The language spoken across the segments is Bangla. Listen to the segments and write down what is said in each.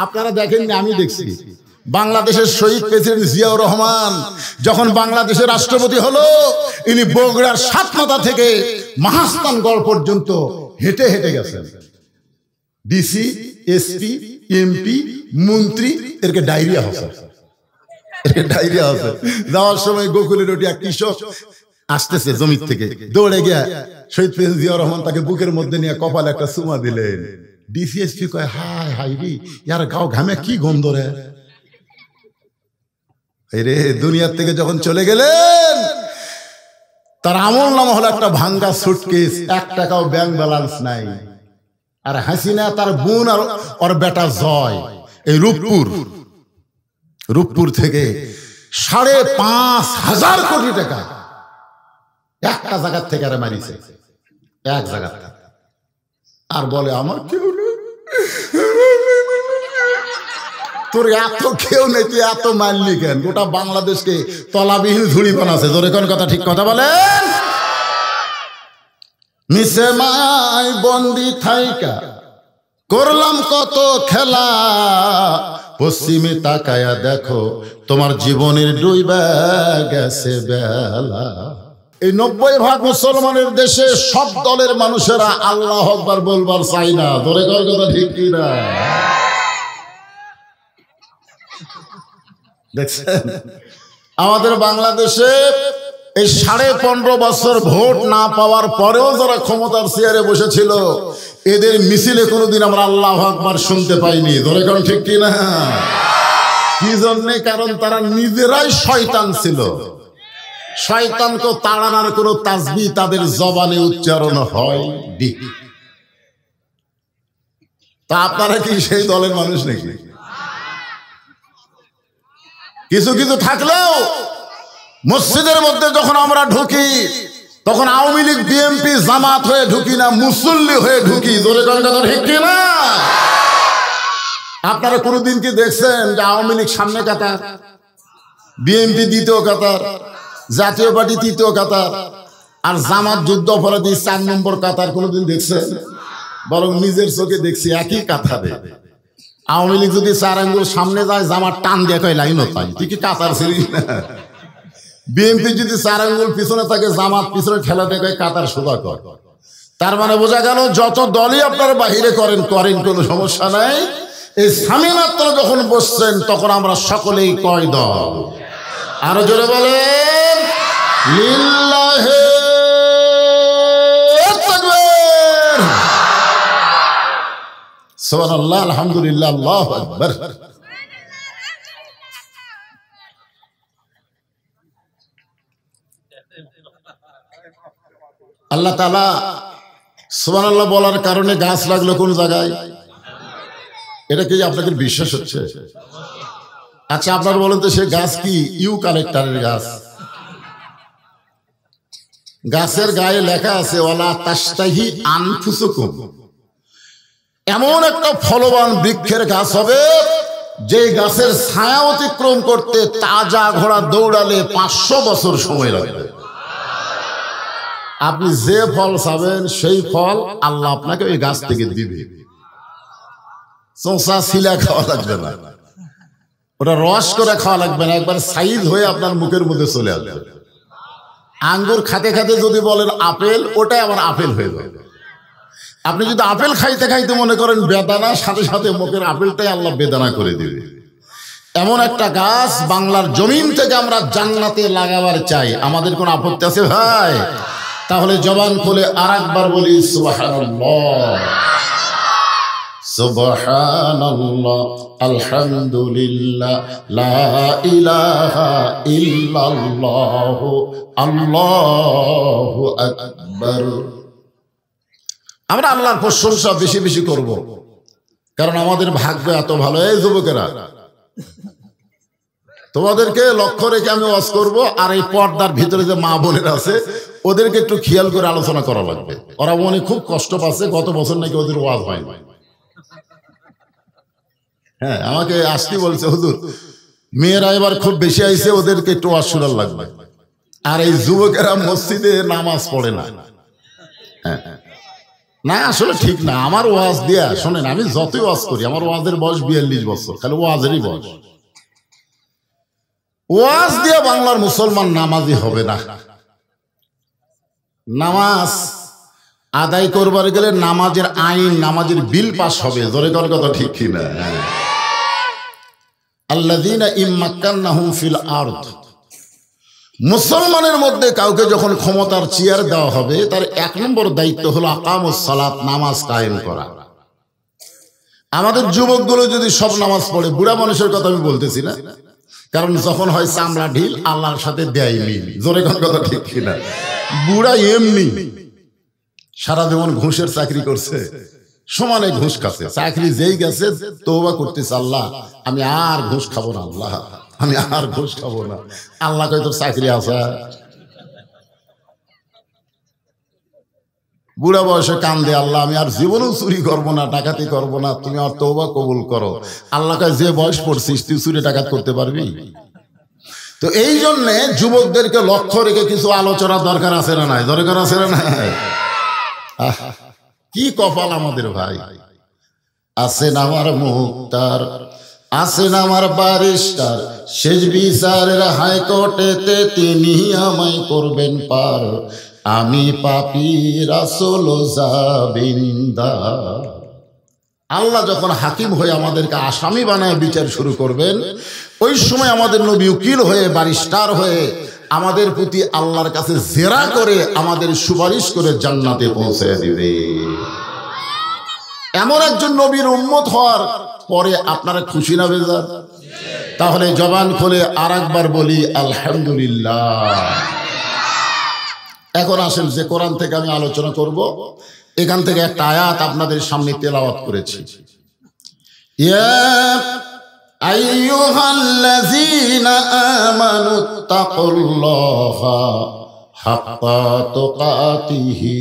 আপনারা দেখেননি, আমি দেখছি। বাংলাদেশের শহীদ প্রেসিডেন্ট জিয়াউর রহমান যখন বাংলাদেশের রাষ্ট্রপতি হলো, ইনি বগুড়ার সাতমাথা থেকে মহাস্থানগড় পর্যন্ত হেঁটে হেঁটে গেছেন। ডিসি, এসপি, এমপি, মন্ত্রী, এরকে ডায়রিয়া হচ্ছে, যাওয়ার সময় গোকুলের ওটি এক কৃষক আসতেছে জমির থেকে, দৌড়ে গিয়া শহীদ প্রেসিডেন্ট জিয়াউর রহমান তাকে বুকের মধ্যে নিয়ে কপালে একটা চুমা দিলেন। ডিসিএসপি কয়, হাই হাই রি, ইয়ার গাও ঘামে কি গন্ধ রে। রে দুনিয়ার থেকে যখন চলে গেলেন, তার আমল নামা হলো একটা ভাঙ্গা সুটকেস, 1 টাকাও ব্যাংক ব্যালেন্স নাই। আর হাসিনা তার বোন আর ওর বেটা জয় এই রূপপুর থেকে 5,500 কোটি টাকা একটা জায়গার থেকে আরে মারিছে, এক জায়গা। আর বলে আমার কেউ নেই। তোর এত কেউ নেই, তুই এত মারলি কেন? গোটা বাংলাদেশকে তলাবিহীন ঝুড়ি বানাচ্ছে। জোরে কোন কথা, ঠিক কথা বলেন। মিশে মাই বন্দি থাইকা করলাম কত খেলা, পশ্চিমে তাকায়া দেখো তোমার জীবনের ডুইবা গেছে বেলা। এই 90% মুসলমানের দেশে সব দলের মানুষেরা আল্লাহু আকবার বলবার চাই না। জোরে কোন কথা, ঠিক কি না? দেখছেন আমাদের বাংলাদেশে এই 15.5 বছর ভোট না পাওয়ার পরেও যারা ক্ষমতার চেয়ারে বসেছিল, এদের মিছিলে কোনোদিন আমরা আল্লাহু আকবার শুনতে পাইনি। ধরে কোন ঠিক কি না? কি জন্যে? কারণ তারা নিজেরাই শয়তান ছিল। শয়তানকে তাড়ানোর কোনো তাসবিহ তাদের জবানে উচ্চারণ হয় নি। তা আপনারা কি সেই দলের মানুষ নাকি? কিছু কিছু থাকলেও মসজিদের মধ্যে যখন আমরা ঢুকি, তখন আওয়ামী লীগ, বিএনপি, জামাত হয়ে ঢুকি না, মুসল্লি হয়ে ঢুকি। জোরে কথা ঠিক কি না? আপনারা কোনোদিন কি দেখছেন যে আওয়ামী লীগ সামনে কাতার, বিএনপি দ্বিতীয় কাতার, জাতীয় পার্টি তৃতীয় কাতার, আর জামাত যুদ্ধ অপরাধী 4 নম্বর কাতার? কোনোদিন দেখছেন? বরং নিজের চোখে দেখছি একই কাতারে। আওয়ামী লীগ যদি 4 আঙ্গুল সামনে যায়, জামাত টান দিয়ে কয় লাইন পাই, তুই কি কাতার ছিলি না? বিএনপি যদি 4 আঙ্গুল পিছনে থাকে, জামাত পিছনে ঠেলা দিয়ে কয় কাতার সোজা কর। তার মানে বোঝা গেল যত দলই আপনারা বাহিরে করেন কোনো সমস্যা নাই। এই স্বামীনাত্রা যখন বসছেন তখন আমরা সকলেই কয় দল। আরো জোরে বলেন লিল্লাহে তাকবীর, সুবহানাল্লাহ, আলহামদুলিল্লাহ, আল্লাহু আকবার। আল্লাহ তাআলা সুবহানাল্লাহ বলার কারণে গাছ লাগলো কোন জায়গায়? এটা কি আপনাদের বিশ্বাস হচ্ছে? আচ্ছা আপনারা বলেন তো, সে গাছ কি ইউক্যালিপটাসের গাছ? গাছের গায়ে লেখা আছে ওয়ালা তাশতাহি আনফুসুকুম, এমন একটা ফলবান বৃক্ষের গাছ হবে যে গাছের ছায়া অতিক্রম করতে তাজা ঘোড়া দৌড়ালে 500 বছর সময় লাগবে। আপনি যে ফল চাবেন সেই ফল আল্লাহ আপনাকে ওই গাছ থেকে দিবে। চোঁচা ছিলা খাওয়া লাগবে না, ওটা রস করে খাওয়া লাগবে না, একবার সাইজ হয়ে আপনার মুখের মধ্যে চলে আসবে। আঙ্গুর খাতে খাতে যদি বলেন আপেল, ওটাই আবার আপেল হয়ে যাবে। আপনি যদি আপেল খাইতে খাইতে মনে করেন বেদানা, সাথে সাথে মুখের আপেলটাই আল্লাহ বেদানা করে দিবে। এমন একটা গাছ বাংলার জমিন থেকে আমরা জান্নাতে লাগাবার চাই। আমাদের কোন আপত্তি আছে ভাই? তাহলে জবান খুলে আরেকবার বলি সুবহানাল্লাহ, সুবহানাল্লাহ, আলহামদুলিল্লাহ, লা ইলাহা ইল্লাল্লাহ, আল্লাহু আকবার। আমরা আল্লাহর প্রশংসা বেশি বেশি করব, কারণ আমাদের ভাগ্য এত ভালো। এই যুবকেরা, তোমাদেরকে লক্ষ্য রেখে আমি ওয়াজ করব, আর এই পর্দার ভিতরে যে মা বোনেরা আছে ওদেরকে একটু খেয়াল করে আলোচনা করা লাগবে। ওরা মনে খুব কষ্ট পাচ্ছে, গত বছর নাকি ওদের ওয়াজ হয় না। হ্যাঁ, আমাকে আসতে বলছে হুজুর মেয়েরা এবার খুব বেশি আইছে, ওদেরকে একটু ওয়াজ শোনার লাগবে। আর এই যুবকেরা মসজিদে নামাজ পড়ে না। হ্যাঁ, না আসলে ঠিক না। আমার ওয়াজ দিয়া শোনেন, আমি যতই ওয়াজ করি, আমার ওয়াজের বয়স 42 বছর, খালি ওয়াজেরই বয়স। ওয়াজ দিয়া বাংলার মুসলমান নামাজি হবে না। নামাজ আদায় করবার গেলে নামাজের আইন, নামাজের বিল পাস হবে। জোরে কর কথা ঠিক কিনা? আল্লাযীনা ইম্মাক্কান্নাহুম ফিল আরদ, মুসলমানের মধ্যে কাউকে যখন ক্ষমতার চেয়ার দেওয়া হবে, তার 1 নম্বর দায়িত্ব হলো আকামুস সালাত, নামাজ কায়েম করা। আমাদের যুবকগুলো যদি সব নামাজ পড়ে, বুড়া মানুষের কথা আমি বলতেছি না, কারণ যখন হয় চামড়া ঢিল, আল্লাহর সাথে দেয় মিল। জোরে কোন কথা ঠিক কিনা? বুড়া এমনি সারা জীবন ঘুষের চাকরি করছে, সমানে ঘুষ খাচ্ছে, চাকরি যেই গেছে তওবা করতেছে, আল্লাহ আমি আর ঘুষ খাবো না, আল্লাহ আমি আর ঘুষ খাবো না। আল্লাহ কয় তোর চাকরি আছে? বুড়া বয়সে কান্দে, আল্লাহ আমি আর জীবনেও চুরি করবো না, ডাকাতি করবো না, তুমি আর তওবা কবুল করো। আল্লাহ কয় যে বয়স পড়ছিস তুই চুরি ডাকাত করতে পারবি? তো এই জন্যে যুবকদেরকে লক্ষ্য রেখে কিছু আলোচনা দরকার আছে না নাই? দরকার আছে না নাই? কি কপাল আমাদের ভাই। আছেন আমার মুক্তার, আছেন আমার ব্যারিস্টার, শেষ বিচারের হাইকোর্টেতে তিনি আমায় করবেন পার। আমি পাপী রাসূল জাবিনদার। আল্লাহ যখন হাকিম হয়ে আমাদেরকে আসামি বানায় বিচার শুরু করবেন, ওই সময় আমাদের নবী উকিল হয়ে, ব্যারিস্টার হয়ে আমাদের প্রতি আল্লাহর কাছে জেরা করে আমাদের সুপারিশ করে জান্নাতে পৌঁছে দিবে। এমন একজন নবীর উম্মত হওয়ার পরে আপনারা খুশি না বেজার? তাহলে জবান খুলে আরেকবার বলি আলহামদুলিল্লাহ। এখন আসেন যে কোরআন থেকে আমি আলোচনা করব, এখান থেকে একটা আয়াত আপনাদের সামনে তেলাওয়াত করেছি। ইয়া আইয়ুহাল্লাযীনা আমানুত্তাকুল্লাহা হাক্কা তুকাতিহি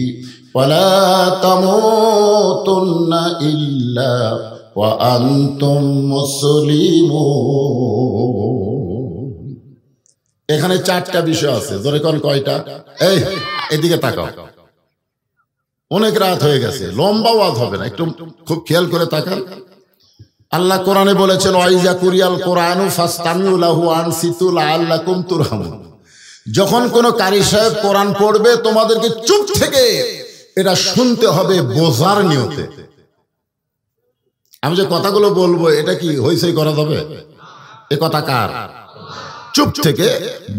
ওয়া লা তামুতুন্না ইল্লা ওয়া আনতুম মুসলিমুন। এখানে 4টা বিষয় আছে। ধরে কোন কয়টা? এই এদিকে তাকাও, অনেক রাত হয়ে গেছে, লম্বা ওয়াজ হবে না, একটু খুব খেয়াল করে তাকান। আল্লাহ কোরআনে বলেছেন ওয়াইজা কুরিয়াল কোরআনু ফাসতামিউ লাহু আনসিতু লাআল্লাকুম তুরহামুন। যখন কোন কারি সাহেব কোরআন পড়বে, তোমাদেরকে চুপ থেকে এটা শুনতে হবে বোঝার নিয়তে। আমি যে কথাগুলো বলবো এটা কি হইচই করা যাবে? এ কথা কার? চুপ থেকে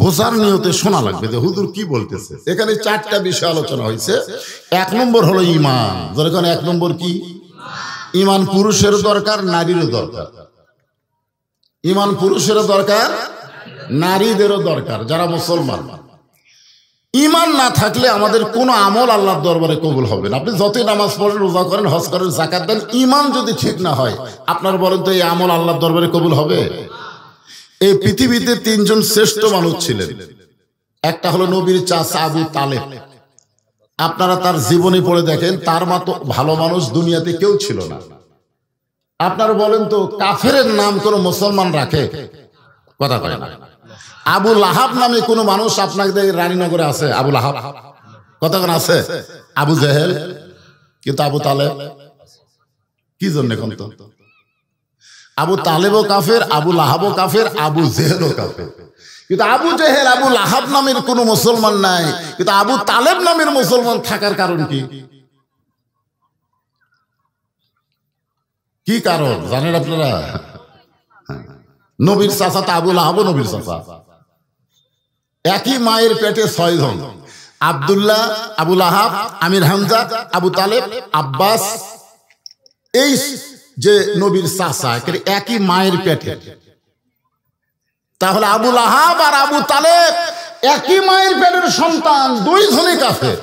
বোঝার নিয়তে শোনা লাগবে যে হুজুর কি বলতেছে। এখানে 4টা বিষয় আলোচনা হয়েছে। 1 নম্বর হলো ঈমান। যেরকম 1 নম্বর কি? ঈমান পুরুষেরও দরকার, নারীরও দরকার। ঈমান পুরুষেরও দরকার, নারীদেরও দরকার, যারা মুসলমান। ঈমান না থাকলে আমাদের কোনো আমল আল্লাহর দরবারে কবুল হবে না। আপনি যতই নামাজ পড়েন, রোজা করেন, হজ করেন, যাকাত দেন, ঈমান যদি ঠিক না হয়, আপনার বলেন তো এই আমল আল্লাহর দরবারে কবুল হবে? এই পৃথিবীতে 3 জন শ্রেষ্ঠ মানুষ ছিলেন। একটা হলো নবীর চাচা আবু তালেব। আপনারা তার জীবনী পড়ে দেখেন, তার মতো ভালো মানুষ দুনিয়াতে কেউ ছিল না। আপনারা বলেন তো কাফেরের নাম কোন মুসলমান রাখে? কথা কয় না। আবু লাহাব নামে কোন মানুষ আপনাদের রানীনগরে আছে? আবু লাহাব কথা কোন আছে? আবু জেহেল, কিন্তু আবু তালেব কি জন্য? এখন তো আবু তালেবও কাফের, আবু লাহাবও কাফের, আবু জেহেলও কাফের। কিন্তু আবু জেহেল, আবু লাহাব নামের কোন মুসলমান নাই, কিন্তু আবু তালেব নামের মুসলমান থাকার কারণ কি? কি কারণ জানেন আপনারা? নবীর চাচা তো আবু লাহাবও নবীর চাচা। একই মায়ের পেটে 6 জন, আব্দুল্লাহ, আবু লাহাব, আমির হামজা, আবু তালেব, আব্বাস। এই যে নবীর চাচা, একই মায়ের পেটে। তাহলে আবু লাহাব আর আবু তালেব একই মায়ের পেটের সন্তান, 2 জনই কাফের।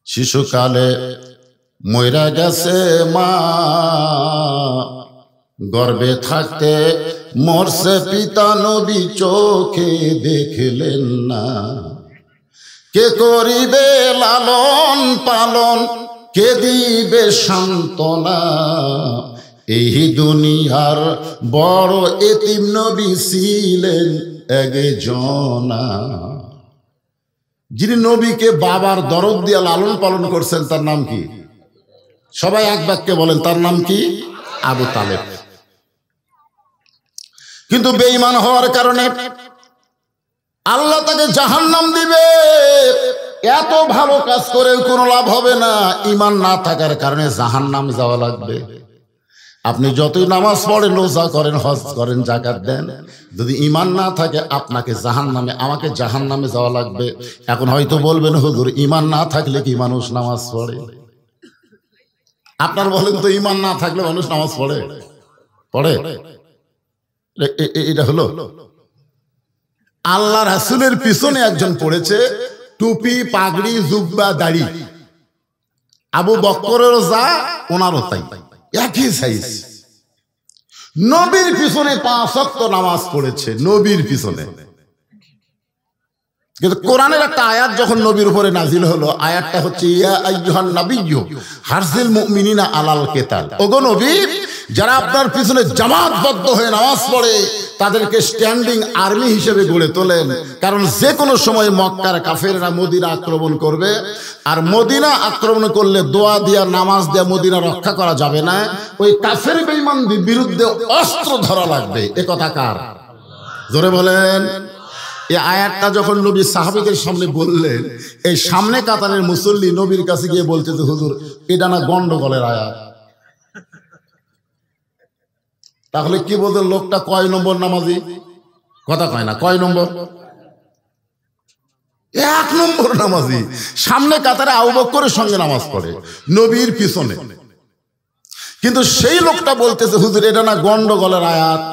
শিশুকালে মইরা গেছে মা, গর্ভে থাকতে মরছে পিতা, নবী চোখে দেখলেন না। কে করিবে লালন পালন, কে দিবে সান্ত্বনা? এই দুনিয়ার বড় এতিম নবী ছিলেন একজনা। যিনি নবীকে বাবার দরদ দিয়ে লালন পালন করছেন তার নাম কি? সবাই এক বাক্যে বলেন, তার নাম কি? আবু তালেব। কিন্তু বেঈমান হওয়ার কারণে আল্লাহ তাকে জাহান্নাম দিবে। এত ভালো কাজ করে কোনো লাভ হবে না, ঈমান না থাকার কারণে জাহান্নাম যাওয়া লাগবে। আপনি যতই নামাজ পড়েন, রোজা করেন, হজ করেন, যাকাত দেন, যদি ঈমান না থাকে আপনাকে জাহান্নামে, আমাকে জাহান্নামে যাওয়া লাগবে। এখন হয়তো বলবেন, হুজুর ঈমান না থাকলে কি মানুষ নামাজ পড়ে? আপনার বলেন তো, ঈমান না থাকলে মানুষ নামাজ পড়ে? পড়ে? এটা হলো আল্লাহ রাসূলের পিছনে একজন পড়েছে টুপি, পাগড়ি, জুব্বা, দাড়ি। আবু বকরের যা, ওনারও তাই, একই সাইজ। নবীর পিছনে 5 ওয়াক্ত নামাজ পড়েছে, নবীর পিছনে। কিন্তু কোরআনের একটা আয়াত যখন নবীর উপরে নাজিল হলো, আয়াতটা হচ্ছে ইয়া আইয়ুহান নাবিয়্যু হারজিল মুমিনিনা আলাল কিতাল। ওগো নবী, যারা আপনার পিছনে জামাতবদ্ধ হয়ে নামাজ পড়ে তাদেরকে স্ট্যান্ডিং আর্মি হিসেবে গড়ে তোলেন। কারণ যে কোনো সময় মক্কার কাফেররা মদিনা আক্রমণ করবে, আর মদিনা আক্রমণ করলে দোয়া দিয়া, নামাজ দিয়া মদিনা রক্ষা করা যাবে না। ওই কাফের বেঈমানদের বিরুদ্ধে অস্ত্র ধরা লাগবে। এ কথা কার? জোরে বলেন। এই আয়াতটা যখন নবী সাহাবীদের সামনে বললেন, এই সামনে কাতারের মুসল্লি নবীর কাছে গিয়ে বলতে, হুজুর এটা না গন্ডগোলের আয়াত। তাহলে কি বলতেন, লোকটা কয় নম্বর নামাজি? কথা কয় না, কয় নম্বর? 1 নম্বর নামাজি। সামনে কাতারে আবু বকরের সঙ্গে নামাজ পড়ে, নবীর পিছনে। কিন্তু সেই লোকটা বলতেছে, হুজুর এটা না গন্ডগোলের আয়াত।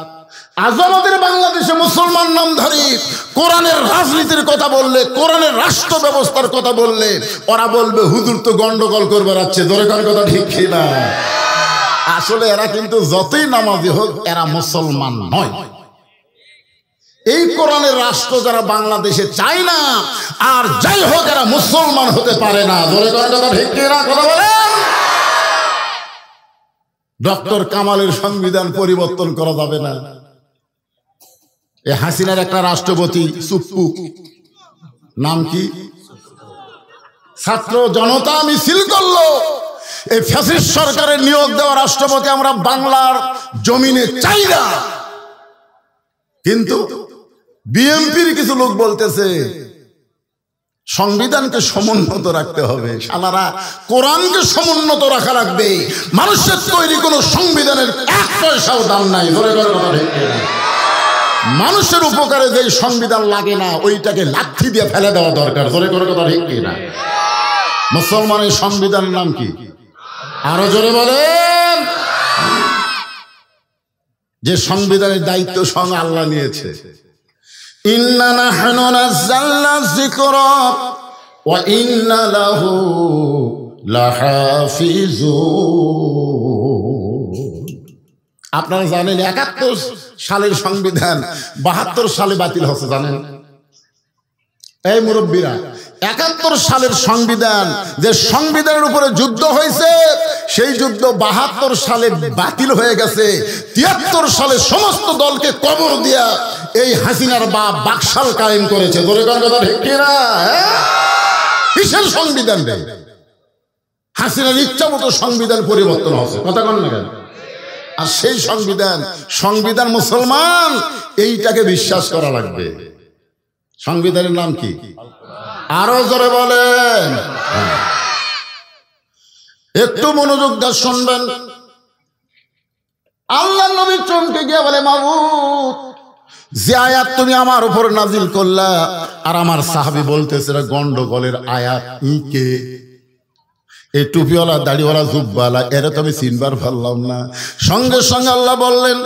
আজ আমাদের বাংলাদেশে মুসলমান নামধারী কোরআনের রাজনীতির কথা বললে, কোরআনের রাষ্ট্র ব্যবস্থার কথা বললে, ওরা বলবে হুজুর তো গন্ডগোল করবে রাখছে। ধরে কার কথা ঠিক কিনা? আসলে এরা কিন্তু যতই নামাজি হোক, এরা মুসলমান নয়। এই কোরআনের রাষ্ট্র যারা বাংলাদেশে চায় না, আর যাই হোক এরা মুসলমান হতে পারে না। ধরে কার কথা ঠিক কিনা? কথা বলেন। ডক্টর কামালের সংবিধান পরিবর্তন করা যাবে না। এ হাসিনার একটা রাষ্ট্রপতি সুপ্পু, নাম কি? ছাত্র জনতা মিছিল করলো। এই ফ্যাসিস্ট সরকারের নিয়োগ দেওয়া রাষ্ট্রপতি আমরা বাংলার জমিনে চাই না। কিন্তু বিএনপির কিছু লোক বলতেছে সংবিধানকে সমুন্নত রাখতে হবে। শালারা কোরআনকে সমুন্নত রাখা লাগবে। মানুষের তৈরি কোনো সংবিধানের 1 পয়সাও দাম নাই। ধরে ধরে কথা ঠিক না। মানুষের উপকারে যে সংবিধান লাগে না, ওইটাকে লাঠি দিয়ে ফেলে দেওয়া দরকার। ধরে করে কথা ঠিক কিনা? মুসলমানের সংবিধানের নাম কি? আরো জোরে বলেন। যে সংবিধানের দায়িত্ব স্বয়ং আল্লাহ নিয়েছে। ইন্না নাহনু নাযালনা যিকরা ওয়া ইন্না লাহু লাহাফিজুন। আপনারা জানেন 71 সালের সংবিধান 72 সালে বাতিল হচ্ছে, জানেন? এই মুরব্বীরা, 71 সালের সংবিধান, যে সংবিধানের উপরে যুদ্ধ হয়েছে, সেই যুদ্ধ 72 সালে বাতিল হয়ে গেছে। 73 সালে সমস্ত দলকে কবর দিয়া এই হাসিনার বাপ বাকশাল কায়েম করেছে। ধরে কোন কথা ঠিক কিনা? কিসের সংবিধান দেয়? হাসিনার ইচ্ছা মতো সংবিধান পরিবর্তন হচ্ছে। কথা কন না কেন? আর সেই সংবিধান মুসলমান, এইটাকে বিশ্বাস করা লাগবে। সংবিধানের নাম কি? আরো জোরে বলেন। একটু মনোযোগ দিয়ে শুনবেন। আল্লাহ নবী চমকে গিয়ে বলে, মাবুদ, যে আয়াত তুমি আমার উপর নাজিল করলা, আর আমার সাহাবী বলতেছে গন্ডগোলের আয়াত। কে? এই টুপিওয়ালা, দাড়িওয়ালা, জুব্বাওয়ালা, এরা তো আমি চিনবার পারলাম না। সঙ্গে সঙ্গে আল্লাহ বললেন,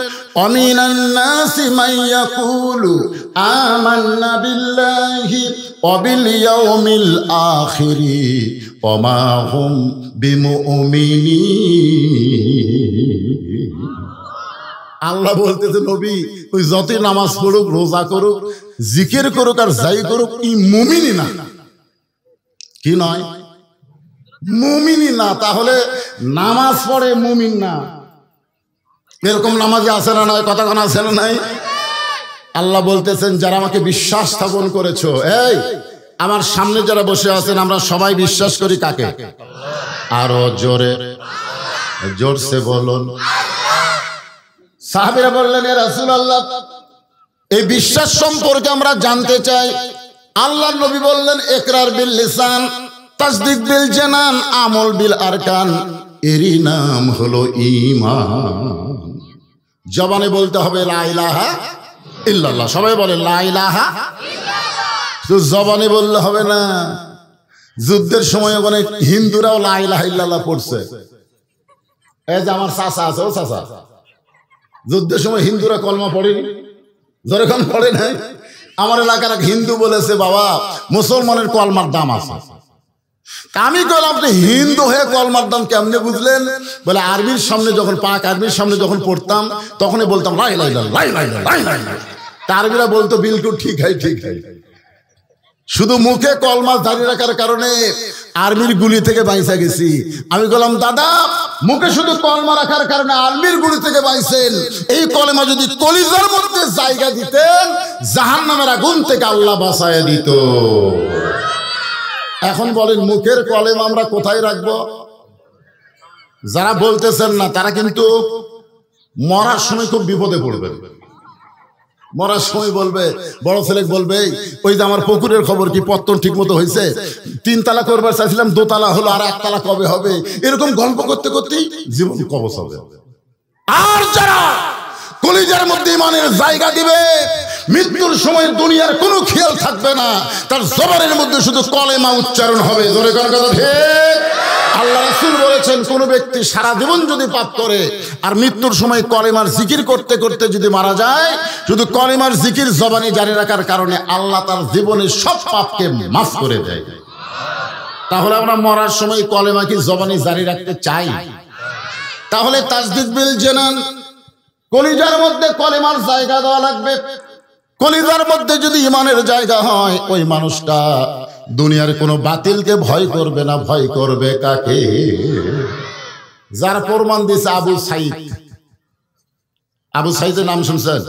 অমিনান নাসি মান ইয়াকুলু আমান্না বিল্লাহি ওয়া বিল ইয়াউমিল আখিরি ওয়া মা হুম বিমুমিনিন। আল্লাহ বলতেছে, নবী, ওই যতই নামাজ পড়ুক, রোজা করুক, জিকির করুক, আর যাই করুক, ই মুমিনি না। কি নয়? মুমিনি না। তাহলে নামাজ পড়ে মুমিন না, এরকম নামাজে আছে না নয়? কথা কোন আছে না নাই? আল্লাহ বলতেছেন, যারা আমাকে বিশ্বাস স্থাপন করেছো, এই আমার সামনে যারা বসে আছেন আমরা সবাই বিশ্বাস করি কাকে? আরো জোরে জোরসে বলুন। সাহাবীরা বললেন, ইয়া রাসূলুল্লাহ, এই বিশ্বাস সম্পর্কে আমরা জানতে চাই। আল্লাহর নবী বললেন, ইকরার বিল লিসান, তাসদিক বিল জানান, আমল বিল আরকান, এরই নাম হলো ঈমান। জবানে বলতে হবে লা ইলাহা ইল্লাল্লাহ। সবাই বলেন লা ইলাহা ইল্লাল্লাহ। তো জবানে বললে হবে না। যুদ্ধের সময় অনেক হিন্দুরাও লা ইলাহা ইল্লাল্লাহ পড়ছে। এই যে আমার চাচা আছে, ও চাচা, যুদ্ধের সময় হিন্দুরা কলমা পড়েনি, যেরকম পড়ে নাই। আমার এলাকার এক হিন্দু বলেছে, বাবা মুসলমানের কলমার দাম আছে। আমি বললাম, আপনি হিন্দু হয়ে কলমার দাম কেমনে বুঝলেন? বলে আরবির সামনে যখন, পাক আরবির সামনে যখন পড়তাম তখনই বলতাম লা ইলাহা ইল্লাল্লাহ, লা ইলাহা ইল্লাল্লাহ, লা ইলাহা ইল্লাল্লাহ। তা আরবিরা বলতো বিলকুল ঠিক হয়, ঠিক হয়। শুধু মুখে কলমা দাঁড়িয়ে রাখার কারণে আর্মির গুলি থেকে বাইসা গেছি। আমি বললাম, দাদা মুখে শুধু কলমা রাখার কারণে আর্মির গুলি থেকে বাইছেন, এই কলমা যদি কলিজার মধ্যে জায়গা দিতেন জাহান্নামের আগুন থেকে আল্লাহ বাঁচায় দিত। এখন বলেন মুখের কলমা আমরা কোথায় রাখবো? যারা বলতেছেন না তারা কিন্তু মরার সময় খুব বিপদে পড়বেন। মরার সময় বলবে, বড় ছেলে বলবে, ওই যে আমার পুকুরের খবর কি, পত্তন ঠিক মতো হয়েছে, 3 তালা করবার চাইছিলাম 2 তালা হলো, আর 1 তালা কবে হবে, এরকম গল্প করতে করতেই জীবন কবচ হবে। আর যারা কলিজার মধ্যে ইমানের জায়গা দিবে, মৃত্যুর সময় দুনিয়ার কোনো খেয়াল থাকবে না, তার জবানের মধ্যে শুধু কলেমা উচ্চারণ হবে। জোরে কোন কথা ঠিক? আল্লাহ রাসূল বলেছেন, কোন ব্যক্তি সারা জীবন যদি পাপ করে আর মৃত্যুর সময় কলেমার জিকির করতে করতে যদি মারা যায়, শুধু কলেমার জিকির জবানে জারি রাখার কারণে আল্লাহ তার জীবনের সব পাপকে মাফ করে দেয়। তাহলে আমরা মরার সময় কলেমা কি জবানে জারি রাখতে চাই? তাহলে তাসদিক বিল জানান, কলিজার মধ্যে কলেমার জায়গা দেওয়া লাগবে। কলিজার মধ্যে যদি ইমানের জায়গা হয়, ওই মানুষটা দুনিয়ার কোনো বাতিলকে ভয় করবে না। ভয় করবে কাকে? যার প্রমাণ দিয়েছে আবু সাইদ। আবু সাইদের নাম শুনছেন?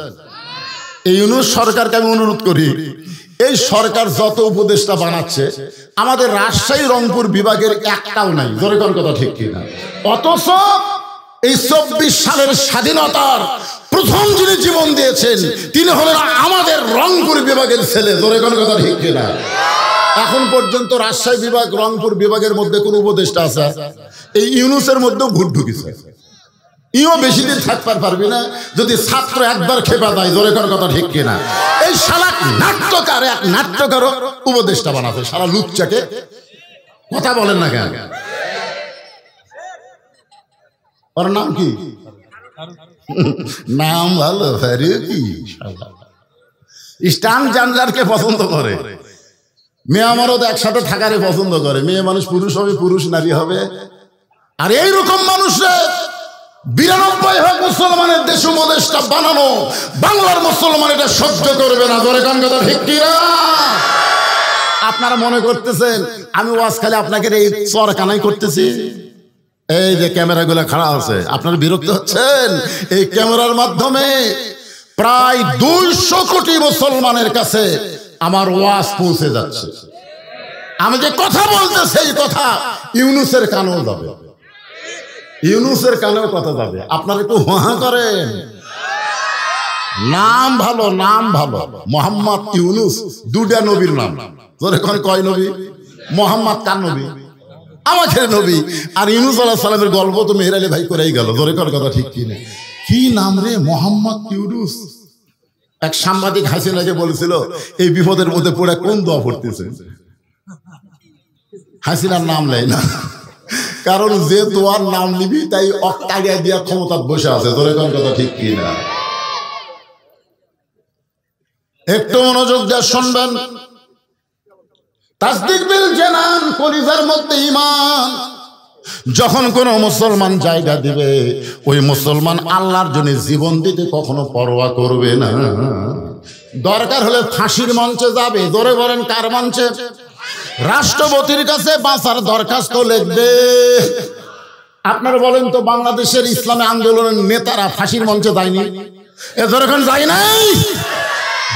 এই ইউনূস সরকারকে আমি অনুরোধ করি, এই সরকার যত উপদেষ্টা বানাচ্ছে আমাদের রাজশাহী রংপুর বিভাগের একটাও নাই। জোরে কোন কথা ঠিক কিনা? অথচ এই 24 সালের স্বাধীনতার প্রথম যিনি জীবন দিয়েছেন তিনি হলেন আমাদের রংপুর বিভাগের ছেলে। জোরে কোন কথা ঠিক কিনা? এখন পর্যন্ত রাজশাহী বিভাগ, রংপুর বিভাগের মধ্যে কোন উপদেষ্টা আছে? এই ইউনূসের মধ্যেও ভোট ঢুকিছে। ইও বেশি দিন থাকতে পারবি না যদি ছাত্র একবার খেপা দেয়। জোরে কোন কথা ঠিক কিনা? এই শালা নাট্যকার, এক নাট্যকারও উপদেষ্টা বানাতে, শালা লুচ্চাকে। কথা বলেন না কেন? ওর নাম কি? নাম ভালো, ফারুকি। স্টান জানলারকে পছন্দ করে, মেয়ে আমারও একসাথে থাকারে পছন্দ করে। মেয়ে মানুষ পুরুষ হবে, পুরুষ নারী হবে। আর এইরকম মানুষের 92 ভাগ মুসলমানের দেশ উপদেষ্টা বানানো, বাংলার মুসলমান এটা সহ্য করবে না। ধরে কান কথা ঠিক কিনা? আপনারা মনে করতেছেন আমি ওয়াজ খালি আপনাকে এই চরকানাই করতেছি? এই যে ক্যামেরাগুলো খাড়া আছে, আপনারা বিরক্ত হচ্ছেন? এই ক্যামেরার মাধ্যমে প্রায় 200 কোটি মুসলমানের কাছে আমার ওয়াজ পৌঁছে যাচ্ছে। আমি যে কথা বলতেছি এই কথা ইউনূসের কানেও যাবে, ইউনূসের কানেও কথা যাবে। আপনারা একটু হুহা করেন। নাম ভালো, নাম ভালো। মোহাম্মদ ইউনূস, 2টা নবীর নাম। তোর এখন কয় নবী? মোহাম্মদ কার নবী? আমাদের নবী। আর ইউনূস আলাইহিস সালামের গল্প তো মেহের আলী ভাই করেই গেল। জোরে কর কথা ঠিক কিনা? কি নাম রে, মোহাম্মদ ইউনূস। এক সাংবাদিক হাসিনাকে বলেছিল এই বিপদের মধ্যে পড়ে কোন দোয়া পড়তেছে। হাসিনার নাম নেয় না, কারণ যে দোয়ার নাম নিবি তাই অক্টাগিয়া দিয়া ক্ষমতা বসে আছে। তোর কোন কথা ঠিক কিনা? একটু মনোযোগ দিয়ে শুনবেন। তাসদিক বিল জানান, কলিজার মধ্যে ঈমান। যখন কোন মুসলমান জায়গা দিবে, ওই মুসলমান আল্লাহর জন্য জীবন দিতে কখনো পরোয়া করবে না। দরকার হলে ফাঁসির মঞ্চে যাবে। ধরে বলেন কার মঞ্চে? রাষ্ট্রপতির কাছে বাঁচার দরখাস্ত লিখবে। আপনারা বলেন তো, বাংলাদেশের ইসলামী আন্দোলনের নেতারা ফাঁসির মঞ্চে যায়নি? এ ধরে এখন যায় নাই?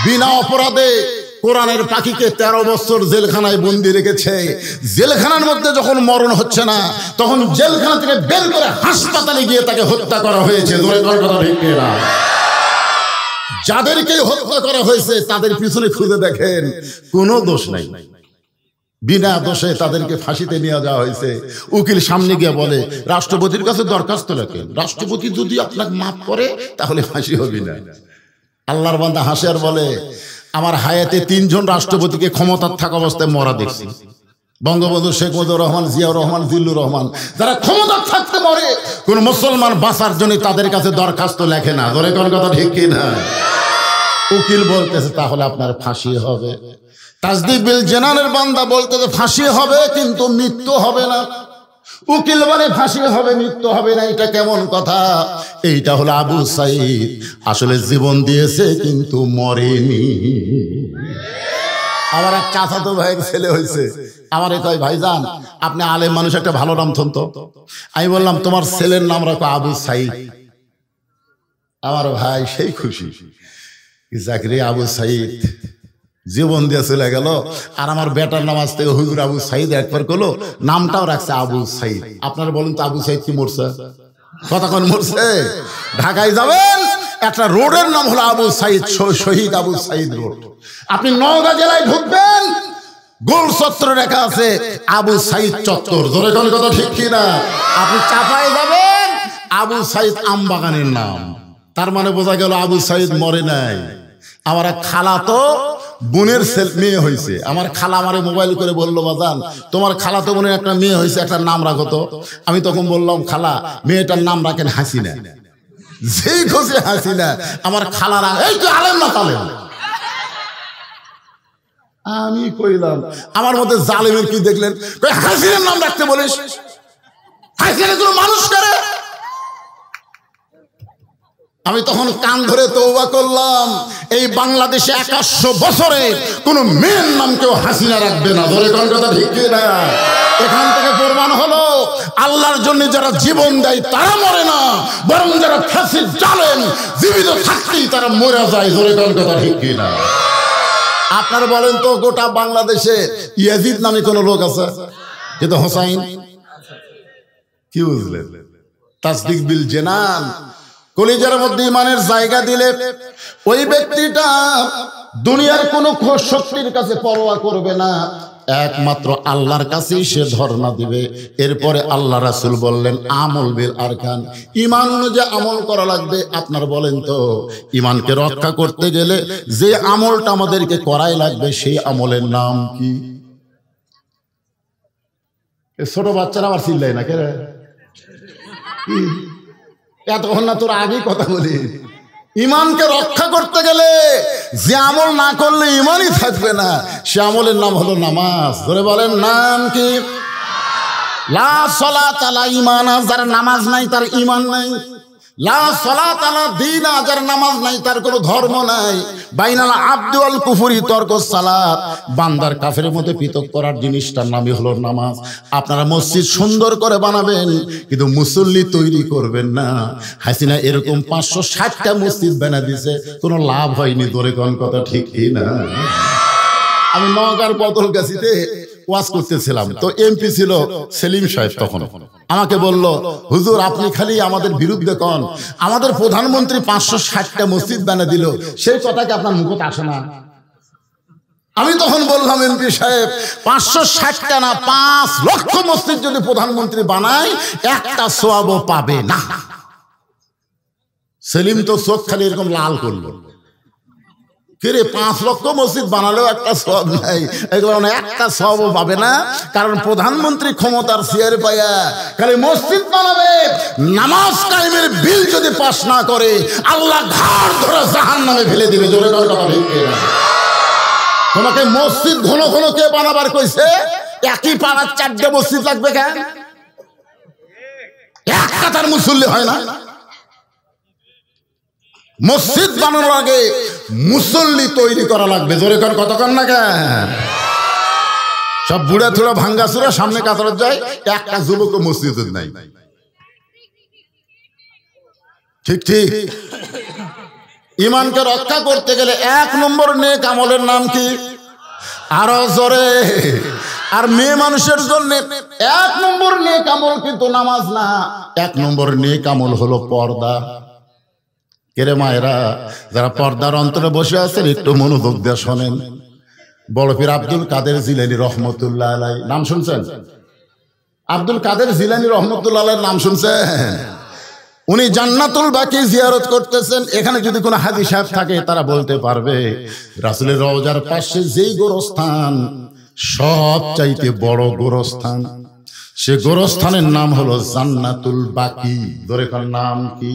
বিনা অপরাধে কোরআনের পাখিকে 13 বছর জেলখানায় বন্দি রেখেছে। জেলখানার মধ্যে যখন মরণ হচ্ছে না, তখন জেলখানা থেকে বের করে হাসপাতালে গিয়ে তাকে হত্যা করা হয়েছে। যাদেরকে হত্যা করা হয়েছে তাদের পিছনে খুঁজে দেখেন, কোনো দোষ নাই, বিনা দোষে তাদেরকে ফাঁসিতে নিয়ে যাওয়া হয়েছে। উকিল সামনে গিয়ে বলে, রাষ্ট্রপতির কাছে দরখাস্ত রাখেন, রাষ্ট্রপতি যদি আপনাকে মাফ করে তাহলে ফাঁসি হবে না। আল্লাহর বান্দা হাসে আর বলে, আমার হায়াতে 3 জন রাষ্ট্রপতিকে ক্ষমতার থাকা অবস্থায় মরা দেখছি। বঙ্গবন্ধু শেখ মুজিবুর রহমান, জিয়াউর রহমান, জিল্লুর রহমান, যারা ক্ষমতার থাকতে মরে, কোন মুসলমান বাঁচার জন্য তাদের কাছে দরখাস্ত লেখে না। ধরে কোন কথা ঠিক কিনা? উকিল বলতেছে তাহলে আপনার ফাঁসি হবে। তাজদিক বিল জানানের বান্দা বলতেছে ফাঁসি হবে কিন্তু মৃত্যু হবে না। উকিল বলে ফাঁসি হবে মৃত্যু হবে না, এটা কেমন কথা? এইটা হলো আবু সাঈদ, আসলে জীবন দিয়েছে কিন্তু মরেনি। আমার এক চাচাতো ভাইয়ের ছেলে হয়েছে, আমার কয় ভাইজান আপনি আলেম মানুষ, একটা ভালো নাম থন তো। আমি বললাম তোমার ছেলের নাম রাখো আবু সাঈদ। আমার ভাই সেই খুশি, জাকরি আবু সাঈদ জীবন দিয়ে চলে গেল। আর আমার বেটার নাম আজ থেকে হুজুর আবু সাঈদ একবার করলো, নামটাও রাখছে আবু সাঈদ। আপনারা বলুন তো আবু সাঈদ কি মরছে? কতক্ষণ মরছে? ঢাকায় যাবেন, একটা রোডের নাম হলো আবু সাঈদ, শহীদ আবু সাঈদ রোড। আপনি নওগাঁ জেলায় ঢুকবেন, গোল চত্বরে লেখা আছে আবু সাঈদ চত্বর। জোরে কোন কথা ঠিক কিনা? আপনি চাপায় যাবেন, আবু সাঈদ আমবাগানের নাম। তার মানে বোঝা গেল আবু সাঈদ মরে নাই। আমার এক খালা তো বোনের মেয়ে হয়েছে। আমার খালা আমারে মোবাইল করে বললো, বাজান তোমার খালা তো বোনের একটা মেয়ে হয়েছে, একটা নাম রাখো তো। আমি তখন বললাম, খালা মেয়েটার নাম রাখেন হাসিনা। যেই খুশি হাসিনা, আমার খালারা এই তো আলেম না তালেম। আমি কইলাম আমার মধ্যে জালেমের কি দেখলেন? হাসিনার নাম রাখতে বলিস? হাসিনা কোনো মানুষ করে? আমি তখন কান ধরে তওবা করলাম, এই বাংলাদেশে 100 বছরে কোন মেয়ের নাম কেউ হাসিনা রাখবে না। ধরে কোন কথা ঠিক না? এখান থেকে প্রমাণ হলো আল্লাহর জন্য যারা জীবন দেয় তারা মরে না, বরং যারা ফাঁসির জালেম জীবিত থাকতেই তারা মরে যায়। ধরে কোন কথা ঠিক না? আপনারা বলেন তো, গোটা বাংলাদেশে ইয়াজিদ নামে কোন লোক আছে? কিন্তু হোসাইন কি বুঝলেন? তাসদিক বিল জানান, কলিজার মধ্যে ইমানের জায়গা দিলে ওই ব্যক্তিটা দুনিয়ার কোনো শক্তির কাছে পরোয়া করবে না, একমাত্র আল্লাহর কাছেই সে ধর্ণা দিবে। এরপরে আল্লাহ রাসূল বললেন আমল বিল আরকান, ঈমান অনুযায়ী আমল করা লাগবে। আপনারা বলেন তো, ঈমানকে রক্ষা করতে গেলে যে আমলটা আমাদেরকে করাই লাগবে সেই আমলের নাম কি? ছোট বাচ্চারা আবার চিল্লাই না কেন? এতক্ষণ না তোর আগেই কথা বলি। ঈমানকে রক্ষা করতে গেলে যে আমল না করলে ঈমানই থাকবে না, সে আমলের নাম হলো নামাজ। ধরে বলেন নাম কি? লা সালাতা লা ঈমান, যার নামাজ নাই তার ঈমান নাই। লা সালাতা লা দীন, যার নামাজ নাই তার কোনো ধর্ম নাই। বাইনাল আবদি ওয়াল কুফরি তরকুস সালাত, বান্দার কাফেরের মধ্যে পৃথক করার জিনিসটার নামই হলো নামাজ। আপনারা মসজিদ সুন্দর করে বানাবেন কিন্তু মুসল্লি তৈরি করবেন না। হাসিনা এরকম 560টা মসজিদ বানা দিয়েছে, কোনো লাভ হয়নি। ধরে কোন কথা ঠিক না? আমি নওগাঁর বদলগাছিতে ওয়াজ করতেছিলাম, তো এমপি ছিল সেলিম সাহেব। তখন আমাকে বলল, হুজুর আপনি খালি আমাদের বিরুদ্ধে কন, আমাদের প্রধানমন্ত্রী 560টা মসজিদ বানিয়ে দিল, সেই কথাকে আপনার মুখে আসে না। আমি তখন বললাম, এমপি সাহেব 560টা না 5 লক্ষ মসজিদ যদি প্রধানমন্ত্রী বানায় একটা সওয়াবও পাবে না। সেলিম তো চোখ খালি এরকম লাল করলো, কিরে 5 লক্ষ মসজিদ বানালেও একটা সওয়াব নাই, এগুলো একটা সওয়াবও পাবে না। কারণ প্রধানমন্ত্রী ক্ষমতার চেয়ারে পায়া খালি মসজিদ বানাবে, নামাজ কায়েমের বিল যদি পাস না করে আল্লাহ ঘাড় ধরে জাহান্নামে ফেলে দিবে। জোরে কথা ঠিক না? তোমাকে মসজিদ ঘন ঘন কে বানাবার কইছে? একই পাড়ার 4টে মসজিদ লাগবে কেন? এক কাতার মুসল্লি হয় না? মসজিদ বানানোর আগে মুসল্লি তৈরি করা লাগবে। জোরে কর কতক্ষণ না কেন? সব বুড়া থুড়া ভাঙ্গা চুরা সামনে কাতার যায়, একটা যুবক মসজিদ নাই। ঠিক ঠিক ইমানকে রক্ষা করতে গেলে 1 নম্বর নেক আমলের নাম কি? আরো জোরে। আর মেয়ে মানুষের জন্য 1 নম্বর নেক আমল কিন্তু নামাজ না, 1 নম্বর নেক আমল হলো পর্দা। কেরে মায়েরা, যারা পর্দার অন্তরে বসে আছেন একটু মনোযোগ দিয়ে শোনেন। বড় পীর আব্দুল কাদের জিলানী রহমতুল্লাহ আলাইহি নাম শুনছেন? আব্দুল কাদের জিলানী রহমতুল্লাহ আলাইহির নাম শুনছেন? উনি জান্নাতুল বাকি জিয়ারত করতেছেন। এখানে যদি কোনো হাজী সাহেব থাকে তারা বলতে পারবে রাসূলের রওজার পাশে যেই গোরস্থান সবচাইতে বড় গোরস্থান, সে গোরস্থানের নাম হলো জান্নাতুল বাকি। ধরে কোন নাম কি?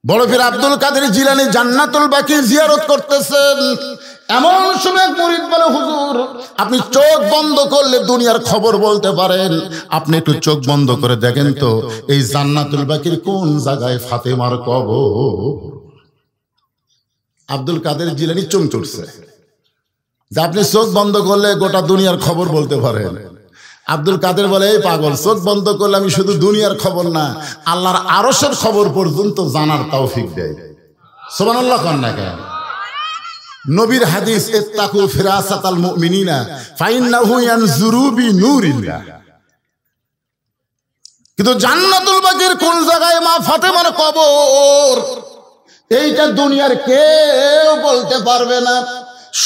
বড় পীর আব্দুল কাদের জিলানী জান্নাতুল বাকি জিয়ারত করতেছেন। এমন সময় এক মুরিদ বলে, হুজুর আপনি চোখ বন্ধ করলে দুনিয়ার খবর বলতে পারেন, আপনি একটু চোখ বন্ধ করে দেখেন তো এই জান্নাতুল বাকির কোন জায়গায় ফাতেমার কবর। আব্দুল কাদের জিলানী চমকে উঠছে যে আপনি চোখ বন্ধ করলে গোটা দুনিয়ার খবর বলতে পারেন। আব্দুল কাদের বলে, এই পাগল, চোখ বন্ধ করলে আমি শুধু দুনিয়ার খবর না, আল্লাহর আরশের খবর পর্যন্ত জানার তৌফিক দেয়। সুবহানাল্লাহ কোন না কেন? নবীর হাদিস, ইত্তাকু ফিরাসাতাল মুমিনিনা ফাইন্নাহু ইয়ানজুরু বিনূরিল্লাহ। কিন্তু জান্নাতুল বাকির কোন জায়গায় মা ফাতেমার কবর, এইটা দুনিয়ার কেউ বলতে পারবে না।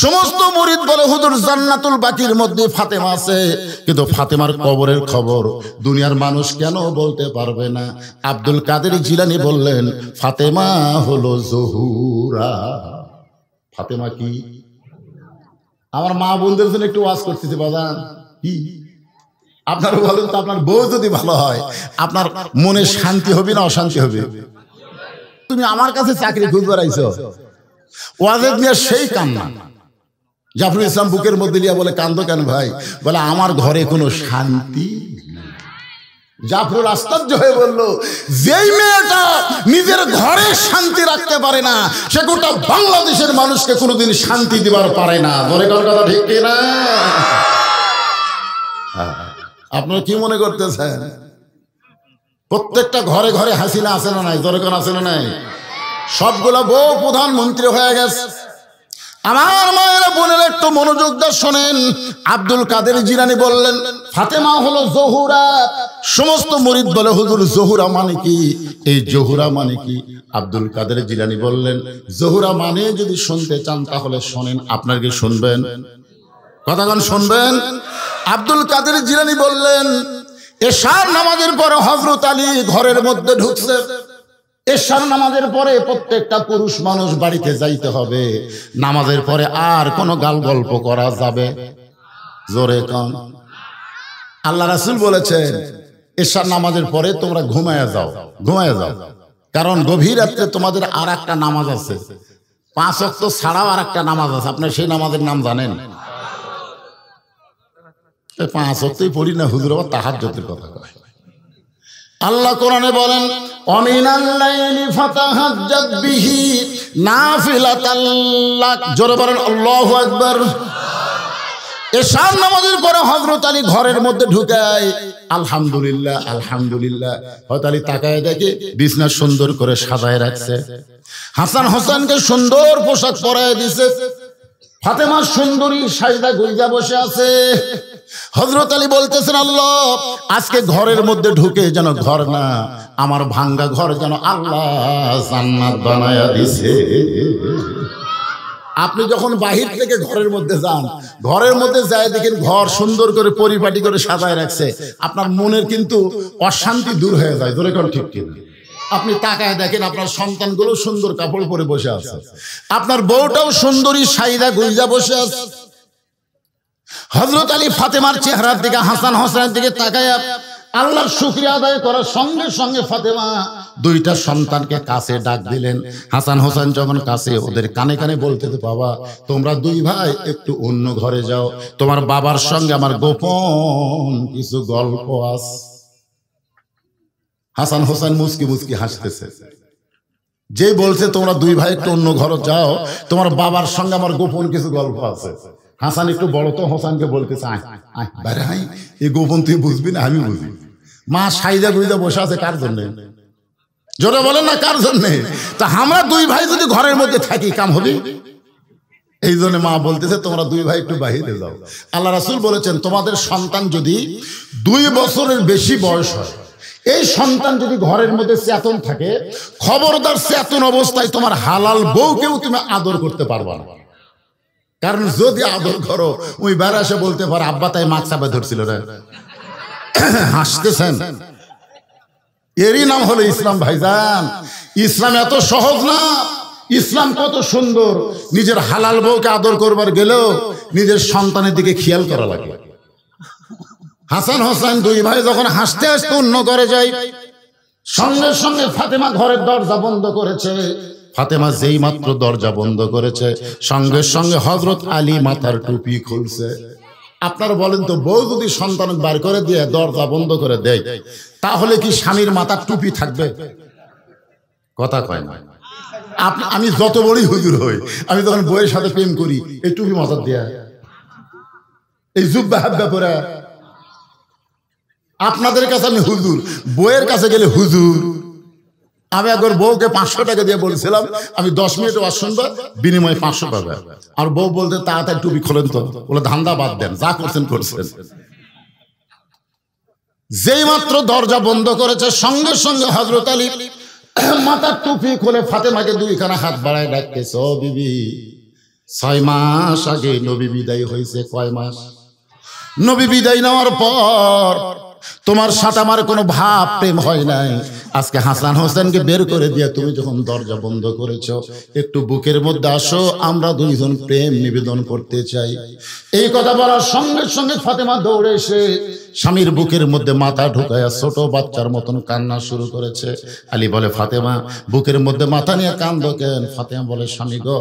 সমস্ত মুরিদ বলে, হুজুর জান্নাতুল বাকির মধ্যে ফাতেমা আছে, কিন্তু ফাতেমার কবরের খবর দুনিয়ার মানুষ কেন বলতে পারবে না? আব্দুল কাদের জিলানী বললেন, ফাতেমা হলো জহুরা। ফাতেমা কি? আমার মা বোনদের জন্য একটু ওয়াজ করতেছি বাজান। কি আপনারা বলেন তো, আপনার বউ যদি ভালো হয় আপনার মনে শান্তি হবে না অশান্তি হবে? তুমি আমার কাছে চাকরি খুঁজবার আইছো, ওয়াজেদ নিয়ে সেই কান্না। জাফরুল ইসলাম বুকের মধ্যে লিয়া বলে, কান্দো কেন ভাই? বলে, আমার ঘরে কোনো শান্তি। জাফরুল আশ্চর্য হয়ে বলল, যেই মেয়েটা নিজের ঘরে শান্তি রাখতে পারে না, সে গোটা বাংলাদেশের মানুষকে কোনোদিন শান্তি দিবার পারে না। ধরে কোন কথা ঠিক না? আপনারা কি মনে করতেছেন? প্রত্যেকটা ঘরে ঘরে হাসিনা আছে না নাই? ধরে কোন আছে না নাই? সবগুলো বউ প্রধানমন্ত্রী হয়ে গেছে। আমার মায়েরা বোনেরা একটু মনোযোগ দিয়ে শোনেন। আব্দুল কাদের জিলানী বললেন, ফাতেমা হলো জহুরা। সমস্ত মুরিদ বলে, হুজুর জহুরা মানে কি? এই জহুরা মানে কি? আব্দুল কাদের জিলানী বললেন, জহুরা মানে যদি শুনতে চান তাহলে শোনেন। আপনার কি শুনবেন? কথাগণ শুনবেন? আব্দুল কাদের জিলানী বললেন, এশার নামাজের পরে হযরত আলী ঘরের মধ্যে ঢুকছে। এশার নামাজের পরে প্রত্যেকটা পুরুষ মানুষ বাড়িতে যাইতে হবে। নামাজের পরে আর কোনো গাল গল্প করা যাবে? জোরে কন। আল্লাহ রাসূল বলেছেন, এশার নামাজের পরে তোমরা ঘুমায়া যাও, ঘুমায়া যাও। কারণ গভীর রাত্রে তোমাদের আর একটা নামাজ আছে, 5 ওয়াক্ত ছাড়াও আর একটা নামাজ আছে। আপনার সেই নামাজের নাম জানেন? 5 ওয়াক্তই পড়ি না হুজুর, আবার তাহাজ্জুদের কথা কয়। আল্লাহ কোরআনে বলেন, অমিনাল লাইলি ফাতাহাজ্জাদ বিহি নাফিলাতাল লাক। জোরে বলেন আল্লাহু আকবার। এশার নামাজের পরে হযরত আলী ঘরের মধ্যে ঢুকায়। আলহামদুলিল্লাহ আলহামদুলিল্লাহ। হযরত আলী তাকায় দেখে বিছনা সুন্দর করে সাজায় রাখছে। হাসান হোসেনকে সুন্দর পোশাক পরায় দিয়েছে। ফাতেমা সুন্দরী সাজদা গুইজা বসে আছে। হযরত আলী বলতেছেন, আল্লাহ আজকে ঘরের মধ্যে ঢুকে যেন ঘর না, আমার ভাঙ্গা ঘর যেন আল্লাহ জান্নাত বানায়া দিছে। আপনি যখন বাহির থেকে ঘরের মধ্যে যান, ঘরের মধ্যে যায় দেখেন ঘর সুন্দর করে পরিপাটি করে সাজায় রাখছে, আপনার মনের কিন্তু অশান্তি দূর হয়ে যায়। ধরে কোন ঠিক কিনা? আপনি তাকায় দেখেন আপনার সন্তানগুলো সুন্দর কাপড় পরে বসে আছে, আপনার বউটাও সুন্দরী সাইদা গুইজা বসে আছে। হযরত আলী ফাতেমার চেহারার দিকে, হাসান হোসেনের দিকে তাকায় আল্লাহর শুকরিয়া আদায় করার সঙ্গে সঙ্গে ফাতেমা 2টা সন্তানকে কাছে ডাক দিলেন। হাসান হোসেন যখন কাছে, ওদের কানে কানে বলতে, বাবা তোমরা 2 ভাই একটু অন্য ঘরে যাও, তোমার বাবার সঙ্গে আমার গোপন কিছু গল্প আছে। হাসান হোসেন মুচকি মুচকি হাসতেছে। যে বলছে তোমরা 2 ভাই একটু অন্য ঘরে যাও, তোমার বাবার সঙ্গে আমার গোপন কিছু গল্প আছে। হাসান একটু বড় তো, হোসেনকে বলতেছে, আয় আয় বাইরে আয়, এই গোপন তুই বুঝবি না, আমি বুঝি। মা সাইদা গুইদা বসে আছে কার জন্য? জোরে বলেন না কার জন্যে? তা আমরা দুই ভাই যদি ঘরের মধ্যে থাকি কাম হবে? এই জন্য মা বলতেছে তোমরা দুই ভাই একটু বাহিরে যাও। আল্লাহ রাসূল বলেছেন তোমাদের সন্তান যদি 2 বছরের বেশি বয়স হয়, এই সন্তান যদি ঘরের মধ্যে চেতন থাকে, খবরদার চেতন অবস্থায় তোমার হালাল বউকেও তুমি আদর করতে পারবা না। কারণ যদি আদর করো ওই বেড়া এসে বলতে পারে আব্বা তাই মাছ চাপে ধরছিল রে। হাসতেছেন, এরই নাম হলো ইসলাম। ভাইজান, ইসলাম এত সহজ না। ইসলাম কত সুন্দর। নিজের হালাল বউকে আদর করবার গেলেও নিজের সন্তানের দিকে খেয়াল করা লাগে। হাসান হোসেন দুই ভাই যখন হাসতে হাসতে অন্য ঘরে যায়, সঙ্গে সঙ্গে ফাতেমা ঘরের দরজা বন্ধ করেছে। ফাতেমা যেই মাত্র দরজা বন্ধ করেছে, সঙ্গে সঙ্গে হযরত আলী মাথার টুপি খুলছে। আপনারা বলেন তো, বউ যদি সন্তান বার করে দিয়ে দরজা বন্ধ করে দেয়, তাহলে কি স্বামীর মাথার টুপি থাকবে? কথা কয় না। আমি যত বড়ই হুজুর হই, আমি যখন বউয়ের সাথে প্রেম করি, এই টুপি মাথার দেয়া, এই জুব্বা হাব্বা পরে, আপনাদের কাছে আমি হুজুর, বউয়ের কাছে গেলে হুজুর। আমি একবার বউকে 500 টাকা দিয়ে বলেছিলাম আমি 10 মিনিট ওয়াজ শুনবো, বিনিময়ে 500 টাকা। আর বউ বলতে তাড়াতাড়ি টুপি খোলেন তো, বলে ধান্দা বাদ দেন, যা করছেন করছেন। যেই মাত্র দরজা বন্ধ করেছে, সঙ্গে সঙ্গে হযরত আলী মাথার টুপি খুলে ফাতেমাকে দুইখানা হাত বাড়ায় ডাকতেছে, ও বিবি, 6 মাস আগে নবী বিদায় হয়েছে। কয় মাস? নবী বিদায় নেওয়ার পর তোমার সাথে আমার কোনো ভাব প্রেম হয় নাই। আজকে হাসান হোসেনকে বের করে দিয়ে তুমি যখন দরজা বন্ধ করেছো, একটু বুকের মধ্যে আসো, আমরা দুইজন প্রেম নিবেদন করতে চাই। এই কথা বলার সঙ্গে সঙ্গে ফাতেমা দৌড়ে এসে স্বামীর বুকের মধ্যে মাথা ঢুকায়া ছোট বাচ্চার মতন কান্না শুরু করেছে। আলী বলে, ফাতেমা বুকের মধ্যে মাথা নিয়ে কান্দো কেন? ফাতেমা বলে, স্বামী গো,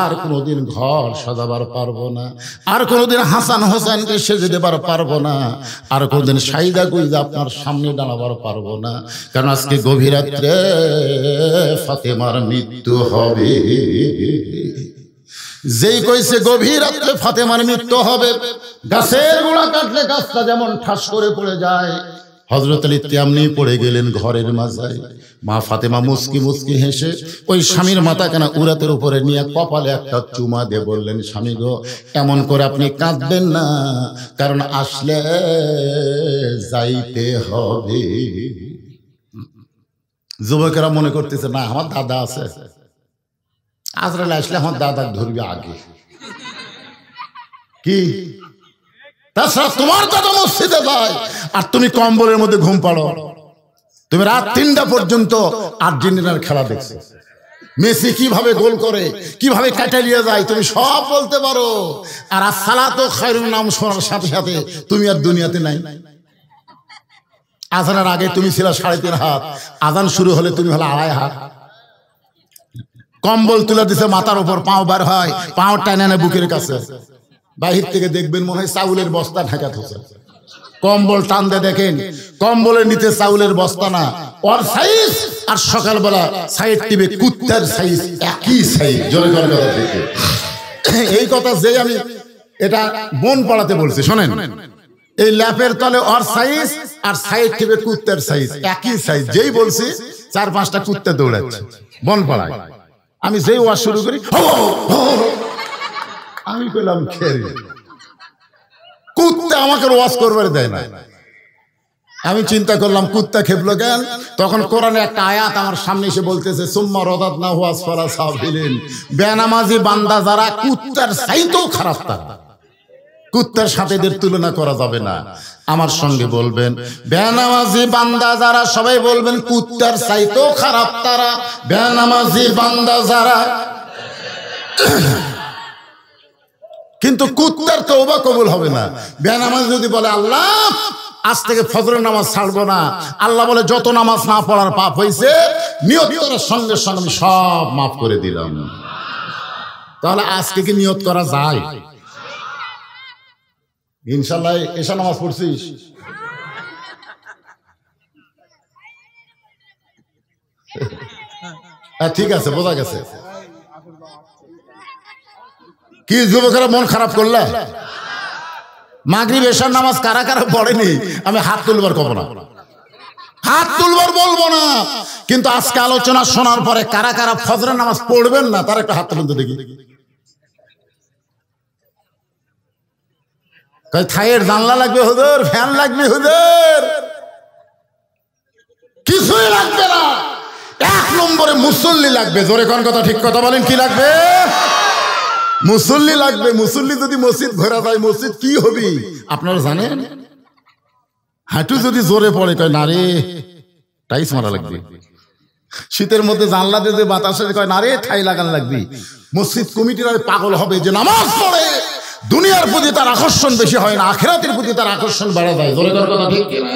আর কোনোদিন ঘর সাজাবার পারবো না, আর কোনোদিন হাসান হোসেনকে সেজে দেবার পারবো না, আর কোনোদিন সাইদা গুইজা আপনার সামনে দাঁড়াবার পারবো না। কারণ আজকে গভীর রাত্রে ফাতেমার মৃত্যু হবে। যেই কইছে গভীর রাত্রে ফাতেমার মৃত্যু হবে, গাছের গোড়া কাটলে গাছটা যেমন ঠাস করে পড়ে যায়, হযরত আলী তেমনি পড়ে গেলেন ঘরের মাঝায়। মা ফাতেমা মুচকি মুচকি হেসে ওই স্বামীর মাথা কানা উরাতের উপরে নিয়ে কপালে একটা চুমা দিয়ে বললেন, স্বামী গো, এমন করে আপনি কাঁদবেন না, কারণ আসলে যাইতে হবে। যুবকেরা মনে করতেছে, না আমার দাদা আছে, আজরাইল আসলে আমার দাদা ধরবে আগে। কি তাছাড়া তোমার দাদা মসজিদে যায় আর তুমি কম্বলের মধ্যে ঘুম পাড়ো। তুমি রাত 3টা পর্যন্ত আর্জেন্টিনার খেলা দেখছো, মেসি কিভাবে গোল করে, কিভাবে কাটালিয়ে যায়, তুমি সব বলতে পারো। আর আসসালাতু খায়রুন নাম শোনার সাথে সাথে তুমি আর দুনিয়াতে নাই। আজানের আগে তুমি ছিল 3.5 হাত, আজান শুরু হলে তুমি হলো 2.5 হাত। কম্বল তুলে দিছে মাথার উপর, পাও বার হয়, পাও টানে না বুকের কাছে। বাহির থেকে দেখবেন মনে হয় চাউলের বস্তা ঢাকা থাকে। কম্বল টান দিয়ে দেখেন, কম্বলের নিচে চাউলের বস্তা না, ওর সাইজ আর সকালবেলা সাইড টিভি কুত্তার সাইজ একই সাইজ। জোরে জোরে কথা থেকে এই কথা যে আমি এটা মন পড়াতে বলছি, শোনেন, এই ল্যাপের তলে ওর সাইজ আর সাইড টিভি কুত্তার সাইজ একই সাইজ। যেই বলছি 4-5টা কুত্তা দৌড়াচ্ছে বন পাড়ায়। আমি যেই ওয়াজ শুরু করি, আমি কইলাম খেয়ে কুত্তা আমাকে ওয়াজ করবার দেয় না। আমি চিন্তা করলাম কুত্তা খেপলো কেন? তখন কোরআনে একটা আয়াত আমার সামনে এসে বলতেছে, সুম্মা রাদাদনাহু আসফালা সাফিলিন, বেনামাজি বান্দা যারা কুত্তার চাইতেও খারাপ, তারা কুত্তার সাথে এদের তুলনা করা যাবে না। আমার সঙ্গে বলবেন, বেনামাজি বান্দা যারা, সবাই বলবেন কুত্তার চাইতেও খারাপ তারা, বেনামাজি বান্দা যারা। কিন্তু কুত্তার তওবা কবুল হবে না। বেনামাজ যদি বলে আল্লাহ আজ থেকে ফজরের নামাজ ছাড়বো না, আল্লাহ বলে যত নামাজ না পড়ার পাপ হয়েছে নিয়ত করার সঙ্গে সঙ্গে আমি সব মাফ করে দিলাম। তাহলে আজকে কি নিয়ত করা যায়? ইনশাআল্লাহ। এশা নামাজ পড়ছিস? ঠিক আছে, বোঝা গেছে। কি যুবকেরা মন খারাপ করলা? মাগরিব এশার নামাজ কারা কারা পড়েনি আমি হাত তুলবার কব না। হাত তুলবার বলবো না, কিন্তু আজকে আলোচনা শোনার পরে কারা কারা ফজরের নামাজ পড়বেন না তার একটা হাত তুলতে দেখি। থাইয়ের জানলা লাগবে হুজুর, ফ্যান লাগবে হুজুর, কিছুই লাগবে না, এক নম্বরে মুসল্লি লাগবে। জোরে কোন কথা, ঠিক কথা বলেন, কি লাগবে? মুসল্লি লাগবে। মুসল্লি যদি মসজিদ ভরা যায়, মসজিদ কি হবি আপনারা জানেন? হাঁটু যদি জোরে পড়ে, কয় না রে টাইস মারা লাগবে। শীতের মধ্যে জানলা দিয়ে বাতাসে, কয় না রে ঠাই লাগান লাগবে। মসজিদ কমিটিরা পাগল হবে যে নামাজ পড়ে দুনিয়ার প্রতি তার আকর্ষণ বেশি হয় না, আখিরাতের প্রতি তার আকর্ষণ বাড়া যায়। জোরে কোন কথা, ঠিক কি না?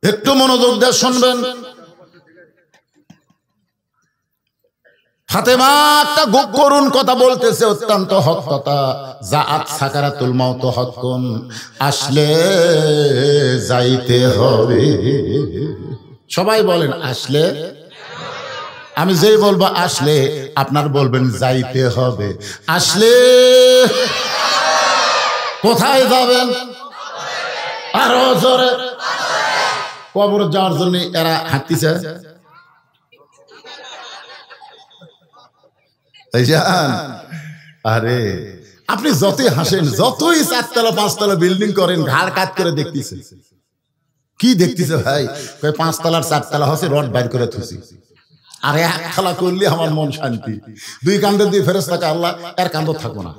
একটু মনোযোগ দিয়ে শুনবেন। ফাতেমা একটা করুণ কথা বলতেছে, অত্যন্ত হক কথা। জাআত সাকারাতুল মাউত হক্কুন, আসলে যাইতে হবে। সবাই বলেন আসলে। আমি যেই বলবো আসলে, আপনার বলবেন যাইতে হবে। আসলে কোথায় যাবেন? আরো জোরে। কবর যাওয়ার জন্য এরা হাঁটতেছে। আরে আপনি যতই হাসেন, যতই 4 তলা 5 তলা বিল্ডিং করেন, ঘাড় কাত করে দেখতেছে। কি দেখতেছে ভাই? 5 তলার 4 তলা হচ্ছে রড বাইর করে থুছি, আর 1 তলা করলে আমার মন শান্তি। 2 কান্দে 2 ফেরেশতা, আল্লাহ এর কান্দ থাকবো না,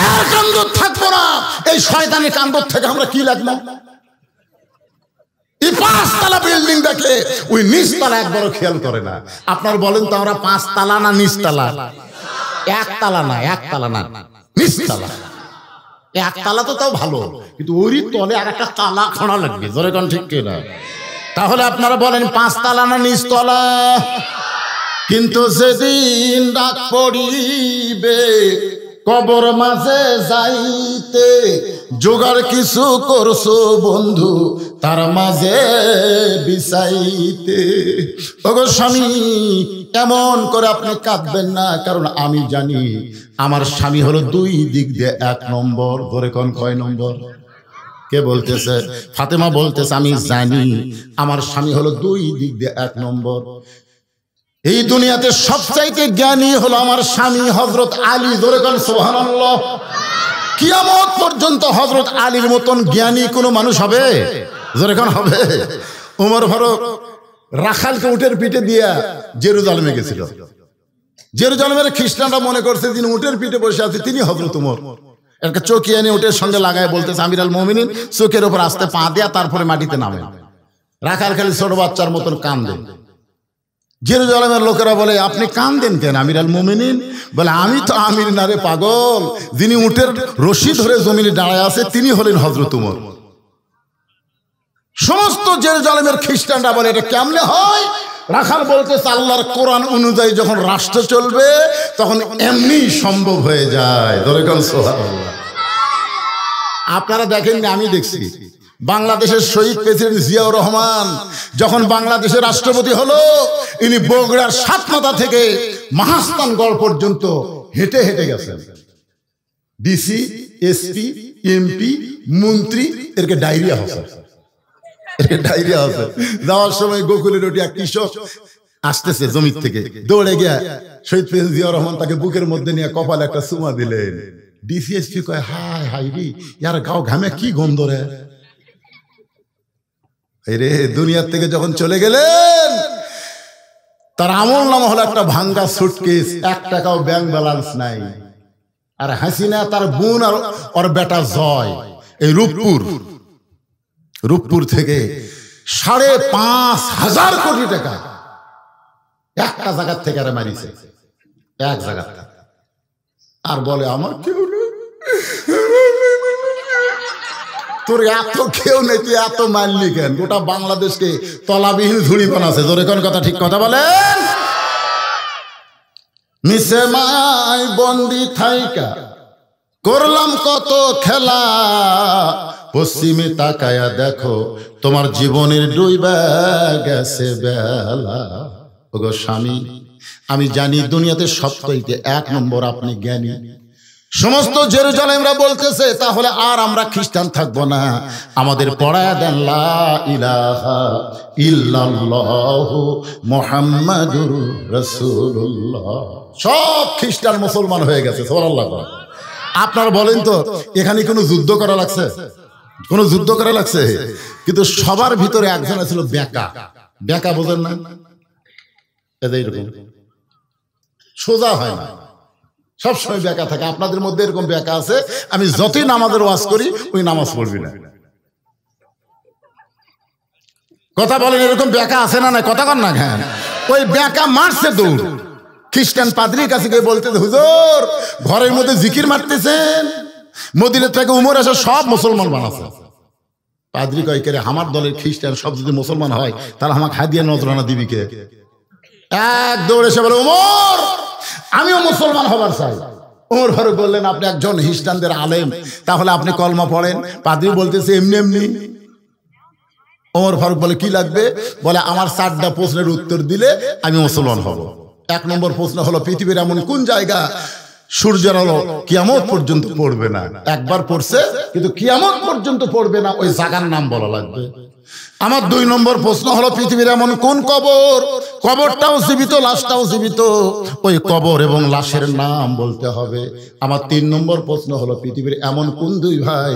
এর কান্দ থাকবো না। এই শয়তানের কান্দ থেকে আমরা কি লাগলাম? এই 5 তলা বিল্ডিং দেখে ওই নিচ তলা একবারও খেয়াল করে না। আপনার বলেন তো, আমরা 5 তলা না নিচ তলা? 1 তলা না, 1 তলা না, নিচ তলা। 1 তলা তো তাও ভালো, কিন্তু ওরই তলে আর একটা তালা খোঁড়া লাগবে। জোরে কোন, ঠিক কি না? তাহলে আপনারা বলেন 5 তলা না নিচ তলা? কিন্তু যেদিন ডাক পড়িবে কবর মাঝে যাইতে, জোগাড় কিছু করছো বন্ধু তার মাঝে বিছাইতে। ওগো স্বামী, এমন করে আপনি কাঁদবেন না, কারণ আমি জানি আমার স্বামী হলো 2 দিক দিয়ে 1 নম্বর। ধরে কোন, কয় নম্বর? কে বলতেছে? ফাতেমা বলতেছে, আমি জানি আমার স্বামী হলো 2 দিক দিয়ে 1 নম্বর। এই দুনিয়াতে সবচাইতে জ্ঞানী হলো আমার স্বামী হযরত আলী। জোরে কোন সুবহানাল্লাহ। কিয়ামত পর্যন্ত হযরত আলীর মতন জ্ঞানী কোনো মানুষ হবে? জোরে কোন হবে? ওমর ফারুক রাখালকে উটের পিঠে দিয়া জেরুজালেমে গেছিল। জেরুজালেমের খ্রিস্টানরা মনে করছে যিনি উটের পিঠে বসে আছে তিনি হযরত ওমর। একটা চৌকি এনে উটের সঙ্গে লাগায় বলতেছে, আমির আল মুমিনিন, চোখের উপর আস্তে পা দেয়া তারপরে মাটিতে নামে। রাখাল খালি ছোট বাচ্চার মতন কান্দে। জেরুজালেমের লোকেরা বলে, আপনি কান্দেন কেন আমির আল মুমিনিন? বলে, আমি তো আমির না রে পাগল, যিনি উটের রশি ধরে জমিনে দাঁড়ায় আছে তিনি হলেন হযরত ওমর। সমস্ত জেরুজালেমের খ্রিস্টানরা বলে, এটা কেমনে হয়? রাখাল বলতেছে, আল্লাহর কোরআন অনুযায়ী যখন রাষ্ট্র চলবে তখন এমনি সম্ভব হয়ে যায়। ধরে কোন সুবহানাল্লাহ। আপনারা দেখেন, আমি দেখছি বাংলাদেশের শহীদ প্রেসিডেন্ট জিয়াউর রহমান যখন বাংলাদেশের রাষ্ট্রপতি হলো, ইনি বগুড়ার 7 মাথা থেকে মহাস্থানগড় পর্যন্ত হেঁটে হেঁটে গেছেন। ডিসি, এসপি, এমপি, মন্ত্রী, এরকে ডায়রিয়া হচ্ছে, এরকে ডায়রিয়া হচ্ছে। যাওয়ার সময় গোকুলের ওটি এক কৃষক আসতেছে জমির থেকে, দৌড়ে গিয়া শহীদ প্রেসিডেন্ট জিয়াউর রহমান তাকে বুকের মধ্যে নিয়ে কপালে একটা চুমা দিলেন। ডিসি, এসপি কয়, হাই হাই রে, ইয়ার গাও ঘামে কি গন্ধ রে। রে দুনিয়ার থেকে যখন চলে গেলেন, তার আমল নামা হলো একটা ভাঙ্গা সুটকেস, 1 টাকাও ব্যাংক ব্যালেন্স নাই। আর হাসিনা তার বোন আর ওর বেটা জয় এই রূপপুর থেকে 5,500 কোটি টাকা একটা জায়গার থেকে আরে মারিছে, এক জায়গা। আর বলে, আমার কেউ নেই। তোর এত কেউ নেই, তুই এত মারলি কেন? গোটা বাংলাদেশকে তলাবিহীন ঝুড়ি বানাচ্ছে। জোরে কোন কথা, ঠিক কথা বলেন। মিশে মাই বন্দি থাইকা করলাম কত খেলা, পশ্চিমে তাকায়া দেখো তোমার জীবনের ডুইবা গেছে বেলা। ওগো স্বামী, আমি জানি দুনিয়াতে সবচাইতে 1 নম্বর আপনি জ্ঞানী, সমস্ত জেরুজালেমরা বলতেছে তাহলে আর আমরা খ্রিস্টান থাকবো না, আমাদের পড়ায়া দেন লা ইলাহা ইল্লাল্লাহু মুহাম্মাদুর রাসূলুল্লাহ। সব খ্রিস্টান মুসলমান হয়ে গেছে, সুবহানাল্লাহ। আপনারা বলেন তো এখানে কোনো যুদ্ধ করা লাগছে? কোনো যুদ্ধ করা লাগছে? কিন্তু সবার ভিতরে একজন ছিল বেঁকা। বেঁকা বোঝেন না? এরকম সোজা হয় না, সবসময় বেঁকা থাকে। আপনাদের মধ্যে এরকম বেঁকা আছে, আমি যতই নামাজের ওয়াজ করি ওই নামাজ পড়বি না। কথা বলেন, এরকম বেঁকা আছে না? কথা কর না। হ্যাঁ, ওই বেঁকা মারছে দৌড়। খ্রিস্টান পাদ্রীর কাছে গিয়ে বলতে, হুজুর ঘরের মধ্যে জিকির মারতেছেন, মদিনা থেকে উমর এসে সব মুসলমান বানাচ্ছে। পাদ্রী কয়, কে রে, আমার দলের খ্রিস্টান সব যদি মুসলমান হয় তাহলে আমাকে হাদিয়া নজরানা দিবি কে? এক দৌড়ে এসে বলে, উমর আমিও মুসলমান হবার চাই। ওমর ফারুক বললেন, আপনি একজন খ্রিস্টানদের আলেম, তাহলে আপনি কলমা পড়েন। পাদ্রী বলতেছে, এমনি এমনি। ওমর ফারুক বলে, কি লাগবে? বলে, আমার 4টা প্রশ্নের উত্তর দিলে আমি মুসলমান হব। 1 নম্বর প্রশ্ন হলো, পৃথিবীর এমন কোন জায়গা সূর্যের আলো কিয়ামত পর্যন্ত পড়বে না? একবার পড়ছে কিন্তু কিয়ামত পর্যন্ত পড়বে না, ওই জায়গার নাম বলা লাগবে। আমার 2 নম্বর প্রশ্ন হলো, পৃথিবীর এমন কোন কবর, কবরটাও জীবিত লাশটাও জীবিত, ওই কবর এবং লাশের নাম বলতে হবে। আমার 3 নম্বর প্রশ্ন হলো, পৃথিবীর এমন কোন 2 ভাই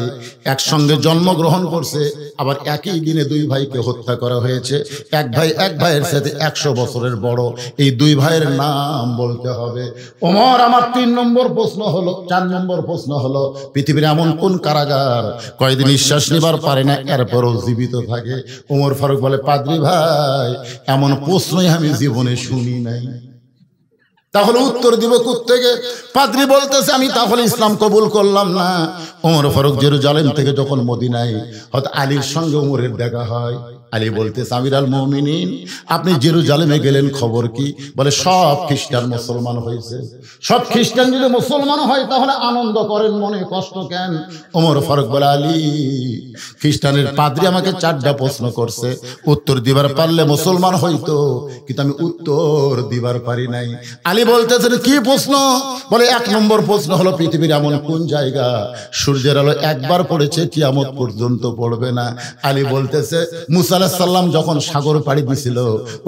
একসঙ্গে জন্মগ্রহণ করছে, আবার একই দিনে 2 ভাইকে হত্যা করা হয়েছে, এক ভাই এক ভাইয়ের সাথে 100 বছরের বড়, এই 2 ভাইয়ের নাম বলতে হবে। ওমর, আমার 3 নম্বর প্রশ্ন হলো, 4 নম্বর প্রশ্ন হলো, পৃথিবীর এমন কোন কারাগার কয়দিন নিঃশ্বাস নিবার পারে না এরপরও জীবিত থাকে? ওমর ফারুক বলে, পাদ্রী ভাই এমন প্রশ্নই আমি জীবনে শুনি নাই। তাহলে উত্তর দিব কোত্থেকে? পাদ্রী বলতেছে, আমি তাহলে ইসলাম কবুল করলাম না। ওমর ফারুক জেরুজালেম থেকে যখন মদিনায় হয়তো আলীর সঙ্গে ওমরের দেখা হয়, আলী বলতেছে, আমির আল মুমিনিন, আপনি জেরুজালেমে গেলেন, খবর কি? বলে, সব খ্রিস্টান মুসলমান হয়েছে। সব খ্রিস্টান যদি মুসলমান হয় তাহলে আনন্দ করেন, মনে কষ্ট কেন? ওমর ফারুক বলে, আলী, খ্রিস্টানের পাদ্রী আমাকে 4টা প্রশ্ন করছে, উত্তর দিবার পারলে মুসলমান হইতো, কিন্তু আমি উত্তর দিবার পারি নাই। আলী বলতেছেন, কি প্রশ্ন? বলে, 1 নম্বর প্রশ্ন হলো, পৃথিবীর এমন কোন জায়গা সূর্যের আলো একবার পড়েছে কিয়ামত পর্যন্ত পড়বে না? আলী বলতেছে, মুসা আলাইহিস সালাম যখন সাগর পাড়ি দিছিল,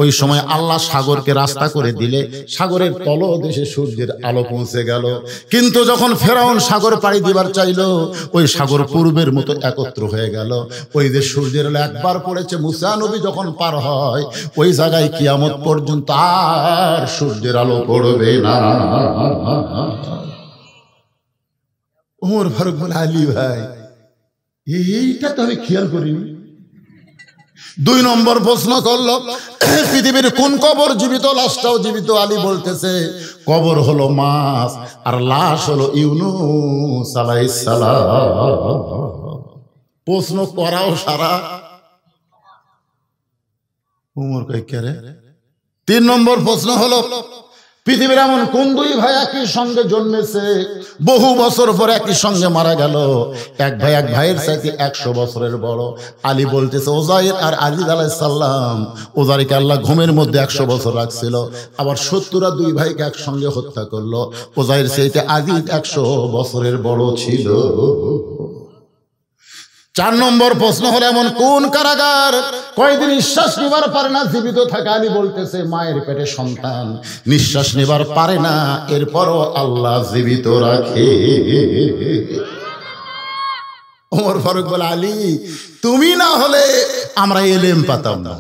ওই সময় আল্লাহ সাগরকে রাস্তা করে দিলে সাগরের তলদেশে সূর্যের আলো পৌঁছে গেল। কিন্তু যখন ফেরাউন সাগর পাড়ি দিবার চাইলো, ওই সাগর পূর্বের মতো একত্র হয়ে গেল। ওই যে সূর্যের আলো একবার পড়েছে, মুসা নবী যখন পার হয় ওই জায়গায় কিয়ামত পর্যন্ত আর সূর্যের আলো পড়বে না। ওমর ফারুক বলে, আলী ভাই, এইটা তো আমি খেয়াল করিনি। 2 নম্বর প্রশ্ন করলো, পৃথিবীর কোন কবর জীবিত, লাশটাও জীবিত? আলী বলতেছে, কবর হলো মাছ আর লাশ হলো ইউনূস আলাইহিস সালাম। প্রশ্ন করাও সারা। উমর কয়, কে রে? 3 নম্বর প্রশ্ন হলো, পৃথিবীর এমন কোন 2 ভাই একই সঙ্গে জন্মেছে, বহু বছর পর একই সঙ্গে মারা গেল, এক ভাই এক ভাইয়ের সাথে 100 বছরের বড়? আলী বলতেছে, ওজাইর আর আলী আলাইহিস সালাম। ওজাইরকে আল্লাহ ঘুমের মধ্যে 100 বছর রাখছিল, আবার 70টা 2 ভাইকে একসঙ্গে হত্যা করলো। ওজাইর সেইটা আলী 100 বছরের বড় ছিল। 4 নম্বর প্রশ্ন হলো, এমন কোন কারাগার কয়দিন নিঃশ্বাস নিবার পারে না জীবিত থাকে? আলী বলতেছে, মায়ের পেটে সন্তান নিঃশ্বাস নিবার পারে না, এরপরও আল্লাহ জীবিত রাখে। ওমর ফারুক বলে, আলী, তুমি না হলে আমরা ইলম পেতাম না।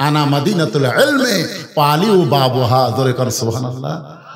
আনা মাদিনাতুল ইলমি ওয়া আলী বাবুহা। জোরে কর সুবহানাল্লাহ।